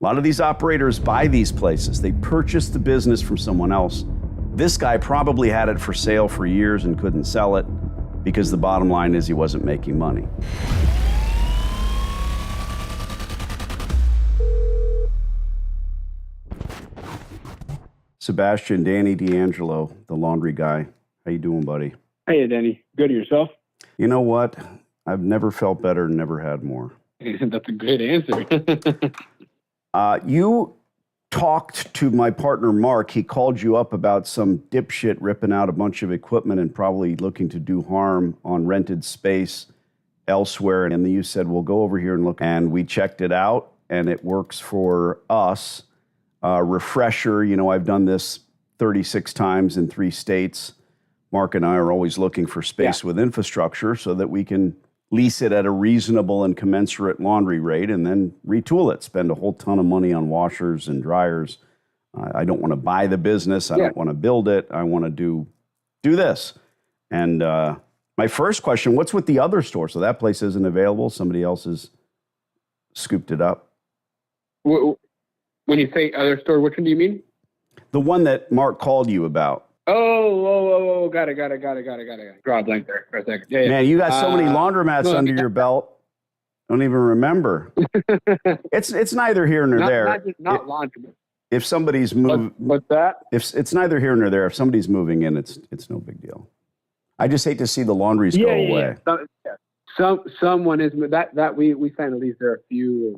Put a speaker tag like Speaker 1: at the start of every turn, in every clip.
Speaker 1: A lot of these operators buy these places. They purchase the business from someone else. This guy probably had it for sale for years and couldn't sell it because the bottom line is he wasn't making money. Sebastian, Danny D'Angelo, the laundry guy. How you doing, buddy?
Speaker 2: Hey, Danny. Good, yourself?
Speaker 1: You know what? I've never felt better and never had more.
Speaker 2: That's a good answer.
Speaker 1: You talked to my partner, Mark. He called you up about some dipshit ripping out a bunch of equipment and probably looking to do harm on rented space elsewhere. And then you said, well, go over here and look. And we checked it out, and it works for us. Refresher, you know, I've done this 36 times in 3 states. Mark and I are always looking for space with infrastructure so that we can lease it at a reasonable and commensurate laundry rate and then retool it, spend a whole ton of money on washers and dryers. I don't want to buy the business. I don't want to build it. I want to do this. And my first question, what's with the other store? So that place isn't available. Somebody else has scooped it up.
Speaker 2: When you say other store, which one do you mean?
Speaker 1: The one that Mark called you about.
Speaker 2: Oh, got it. Draw a blank there for a second. Yeah,
Speaker 1: Man, you got so many laundromats under your belt. Don't even remember. It's neither here nor there.
Speaker 2: Not laundromat.
Speaker 1: If somebody's moving,
Speaker 2: what's that?
Speaker 1: If it's neither here nor there. If somebody's moving in, it's no big deal. I just hate to see the laundries go away.
Speaker 2: Someone is that we signed a lease there a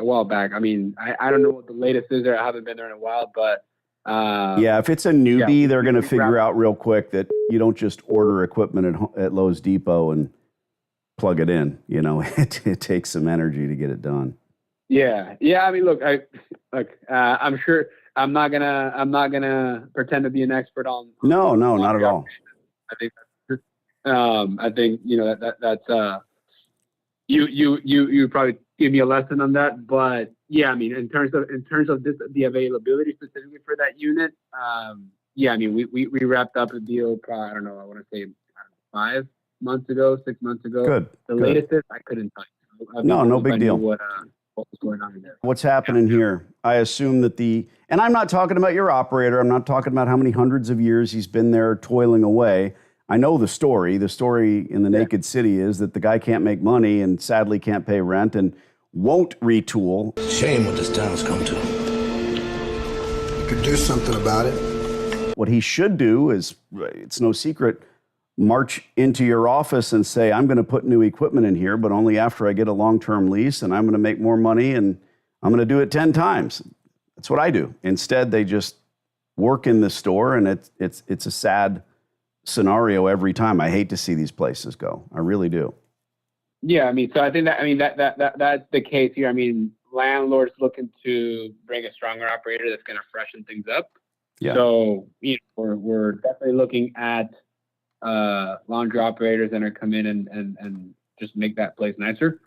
Speaker 2: while back. I mean, I don't know what the latest is there. I haven't been there in a while, but
Speaker 1: if it's a newbie, they're going to figure out real quick that you don't just order equipment at Lowe's Depot and plug it in. You know, it takes some energy to get it done. Yeah.
Speaker 2: I mean, look, I'm sure I'm not gonna pretend to be an expert on.
Speaker 1: No, not at all.
Speaker 2: I think you know that's you probably give me a lesson on that, but yeah, I mean, in terms of the availability specifically for that unit, I mean, we wrapped up a deal probably, I don't know, I want to say 5 months ago, 6 months ago.
Speaker 1: Good.
Speaker 2: The latest is I couldn't tell you.
Speaker 1: No big deal.
Speaker 2: What was going on there?
Speaker 1: What's happening here? I assume that and I'm not talking about your operator. I'm not talking about how many hundreds of years he's been there toiling away. I know the story. The story in the Naked City is that the guy can't make money and sadly can't pay rent and won't retool.
Speaker 3: Shame what this town has come to. You
Speaker 4: could do something about it.
Speaker 1: What he should do is, it's no secret, march into your office and say, I'm going to put new equipment in here, but only after I get a long-term lease, and I'm going to make more money, and I'm going to do it 10 times. That's what I do. Instead, they just work in the store, and it's a sad scenario every time. I hate to see these places go. I really do.
Speaker 2: Yeah, I mean, so I think that's the case here. I mean, landlords looking to bring a stronger operator that's going to freshen things up.
Speaker 1: Yeah.
Speaker 2: So we're definitely looking at laundry operators that are come in and just make that place nicer.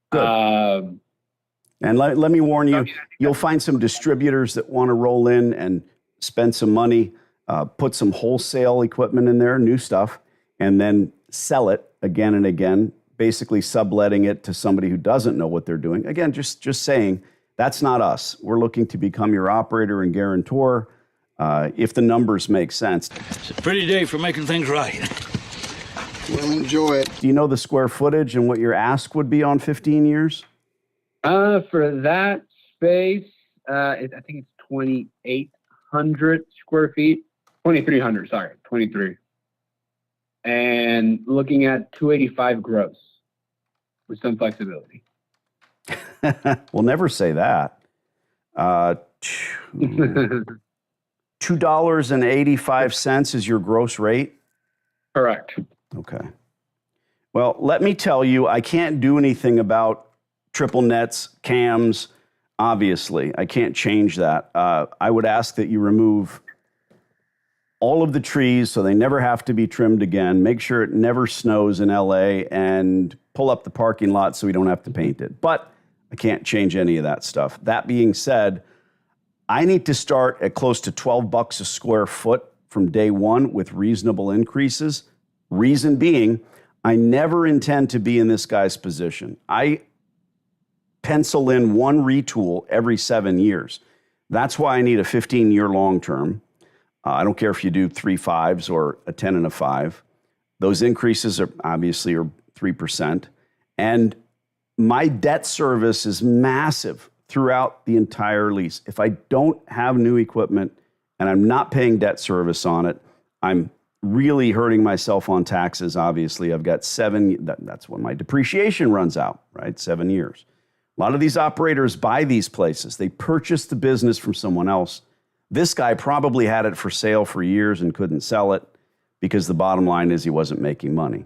Speaker 1: Good. And let me warn you, you'll find some distributors that want to roll in and spend some money, put some wholesale equipment in there, new stuff, and then sell it again and again, basically subletting it to somebody who doesn't know what they're doing. Again, just saying, that's not us. We're looking to become your operator and guarantor if the numbers make sense.
Speaker 5: It's a pretty day for making things right.
Speaker 4: We'll enjoy it.
Speaker 1: Do you know the square footage and what your ask would be on 15 years?
Speaker 2: For that space, I think it's 2,800 square feet. 2,300, sorry, 23. And looking at 285 gross with some flexibility.
Speaker 1: We'll never say that. $2.85 is your gross rate?
Speaker 2: Correct.
Speaker 1: Okay. Well, let me tell you, I can't do anything about triple nets, cams, obviously. I can't change that. I would ask that you remove all of the trees so they never have to be trimmed again. Make sure it never snows in LA and pull up the parking lot so we don't have to paint it. But I can't change any of that stuff. That being said, I need to start at close to $12 a square foot from day one with reasonable increases. Reason being, I never intend to be in this guy's position. I pencil in one retool every 7 years. That's why I need a 15-year long-term. I don't care if you do 3 5s or a 10 and a 5. Those increases are obviously 3%. And my debt service is massive throughout the entire lease. If I don't have new equipment and I'm not paying debt service on it, I'm really hurting myself on taxes. Obviously, I've got that's when my depreciation runs out, right? 7 years. A lot of these operators buy these places. They purchase the business from someone else. This guy probably had it for sale for years and couldn't sell it because the bottom line is he wasn't making money.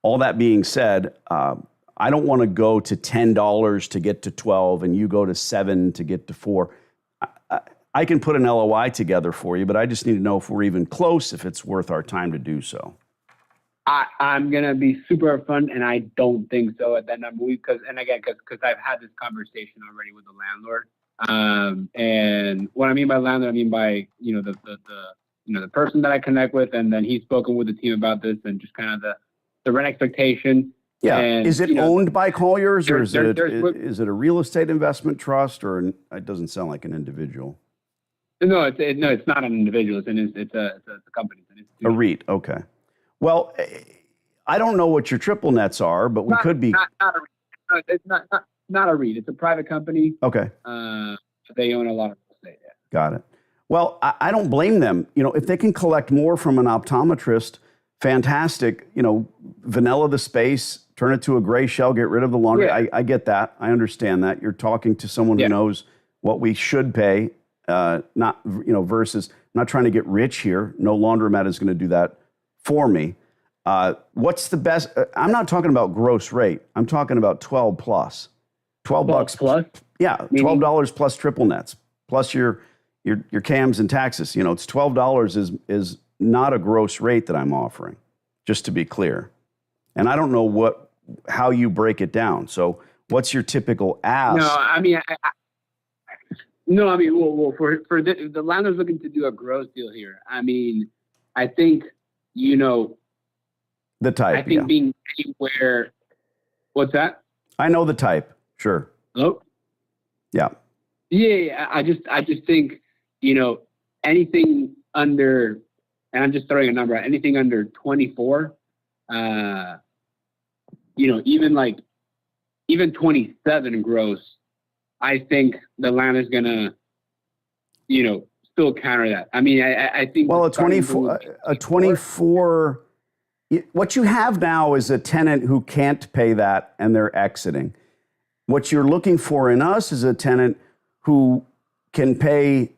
Speaker 1: All that being said, I don't want to go to $10 to get to 12 and you go to 7 to get to 4. I can put an LOI together for you, but I just need to know if we're even close, if it's worth our time to do so.
Speaker 2: I'm going to be super upfront, and I don't think so at that number. Because I've had this conversation already with the landlord. And what I mean by landlord, I mean by, the person that I connect with, and then he's spoken with the team about this and just kind of the rent expectation.
Speaker 1: Yeah.
Speaker 2: And,
Speaker 1: is it owned by Colliers, or is it a real estate investment trust, or it doesn't sound like an individual?
Speaker 2: No, it's not an individual. It's a company. It's an institution.
Speaker 1: A REIT. Okay. Well, I don't know what your triple nets are, but we could be.
Speaker 2: Not a REIT. It's not a REIT. It's a private company.
Speaker 1: Okay.
Speaker 2: They own a lot of real estate. Yeah.
Speaker 1: Got it. Well, I don't blame them. If they can collect more from an optometrist, fantastic. Vanilla the space, turn it to a gray shell, get rid of the laundry.
Speaker 2: Yeah.
Speaker 1: I get that. I understand that. You're talking to someone who knows what we should pay, versus not trying to get rich here. No laundromat is going to do that for me. What's the best? I'm not talking about gross rate. I'm talking about 12 plus. 12 bucks
Speaker 2: plus?
Speaker 1: Yeah, $12 plus triple nets, plus your cams and taxes. It's $12 is not a gross rate that I'm offering, just to be clear. And I don't know how you break it down. So what's your typical ask?
Speaker 2: Well, for the landlord's looking to do a gross deal here. I think,
Speaker 1: the type.
Speaker 2: I think being anywhere. What's that?
Speaker 1: I know the type. Sure.
Speaker 2: Hello?
Speaker 1: Yeah.
Speaker 2: Yeah. I just think, anything under, and I'm just throwing a number out, anything under 24, even 27 gross, I think the landlord's gonna, still counter that. I think.
Speaker 1: Well, a 24. What you have now is a tenant who can't pay that and they're exiting. What you're looking for in us is a tenant who can pay,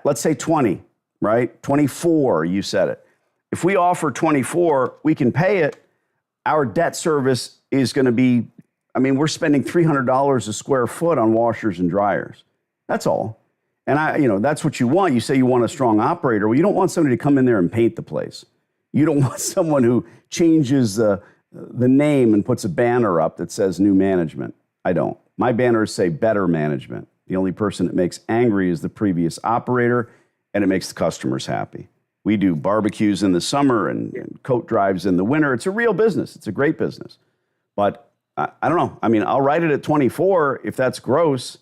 Speaker 1: let's say 20, right? 24, you said it. If we offer 24, we can pay it. Our debt service is going to be, we're spending $300 a square foot on washers and dryers. That's all. And that's what you want. You say you want a strong operator. Well, you don't want somebody to come in there and paint the place. You don't want someone who changes the name and puts a banner up that says new management. I don't. My banners say better management. The only person it makes angry is the previous operator, and it makes the customers happy. We do barbecues in the summer and coat drives in the winter. It's a real business. It's a great business. But I don't know. I'll write it at 24 if that's gross,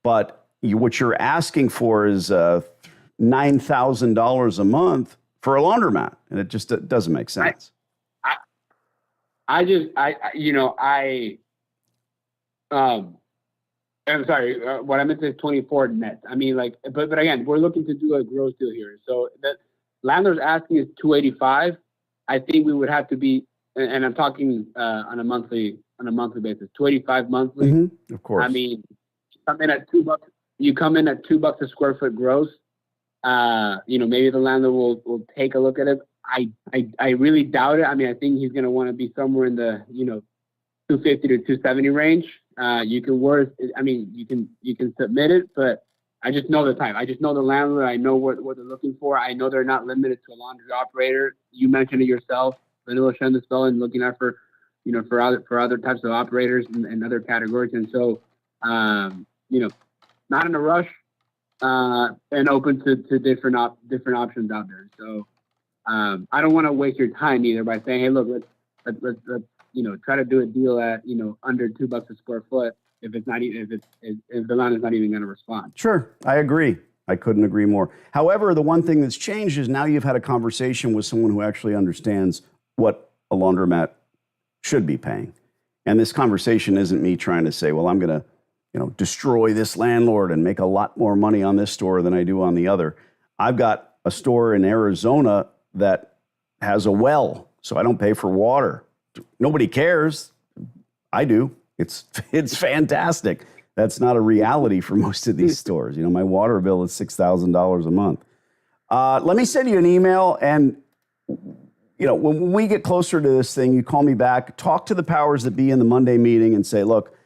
Speaker 1: but what you're asking for is $9,000 a month for a laundromat, and it just doesn't make sense.
Speaker 2: I'm sorry. What I meant is 24 net. But again, we're looking to do a gross deal here. So that landlord's asking is 285. I think we would have to be, and I'm talking on a monthly basis, 285 monthly.
Speaker 1: Mm-hmm, of course.
Speaker 2: You come in at $2. You come in at $2 a square foot gross. Maybe the landlord will take a look at it. I really doubt it. I think he's going to want to be somewhere in the 250 to 270 range. You can submit it, but I just know the type. I just know the landlord. I know what they're looking for. I know they're not limited to a laundry operator. You mentioned it yourself, vanilla Shendespel, and looking out for other types of operators and other categories. And so, not in a rush. And open to different options out there. So I don't want to waste your time either by saying, hey, look, let's try to do a deal at under $2 a square foot. if it's not even if the land is not even going to respond.
Speaker 1: Sure, I agree. I couldn't agree more. However, the one thing that's changed is now you've had a conversation with someone who actually understands what a laundromat should be paying. And this conversation isn't me trying to say, well, I'm going to, destroy this landlord and make a lot more money on this store than I do on the other. I've got a store in Arizona that has a well, so I don't pay for water. Nobody cares. I do. It's fantastic. That's not a reality for most of these stores. My water bill is $6,000 a month. Let me send you an email, and when we get closer to this thing, you call me back, talk to the powers that be in the Monday meeting, and say, look,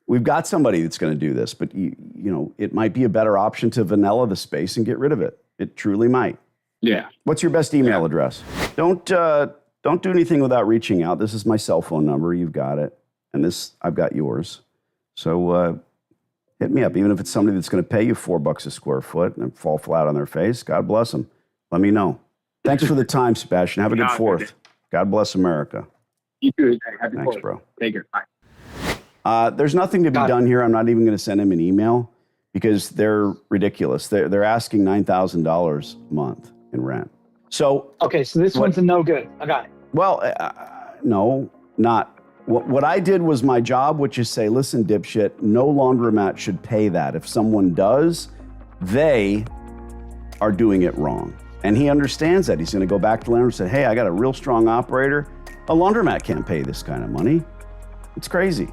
Speaker 1: we've got somebody that's going to do this, but it might be a better option to vanilla the space and get rid of it. It truly might.
Speaker 2: Yeah.
Speaker 1: What's your best email address? Don't do anything without reaching out. This is my cell phone number. You've got it. And this, I've got yours. So hit me up. Even if it's somebody that's going to pay you $4 a square foot and fall flat on their face, God bless them. Let me know. Thanks for the time, Sebastian. Have a good 4th. God bless America.
Speaker 2: You too. Happy
Speaker 1: Thanks,
Speaker 2: 4th.
Speaker 1: bro.
Speaker 2: Take care. Bye.
Speaker 1: There's nothing to be done here. I'm not even going to send him an email because they're ridiculous. They're asking $9,000 a month in rent. So
Speaker 6: okay, so this one's a no good. I got it.
Speaker 1: Well, no, not. What I did was my job, which is say, listen, dipshit, no laundromat should pay that. If someone does, they are doing it wrong. And he understands that. He's going to go back to the landlord and say, hey, I got a real strong operator. A laundromat can't pay this kind of money. It's crazy.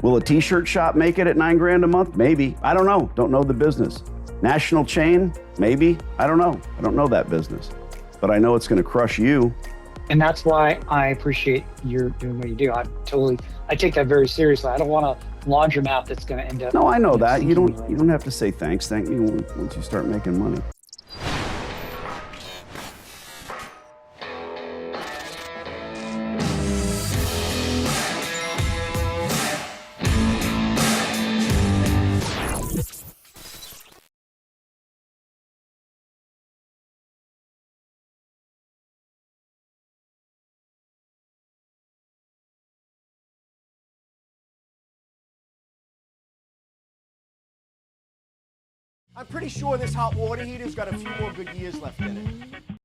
Speaker 1: Will a t-shirt shop make it at $9,000 a month? Maybe. I don't know. Don't know the business. National chain? Maybe. I don't know. I don't know that business. But I know it's going to crush you.
Speaker 6: And that's why I appreciate you doing what you do. I take that very seriously. I don't want a laundromat that's going to end up.
Speaker 1: No, I know that. You
Speaker 6: sinking
Speaker 1: don't have to say thanks. Thank me once you start making money.
Speaker 7: I'm pretty sure this hot water heater's got a few more good years left in it.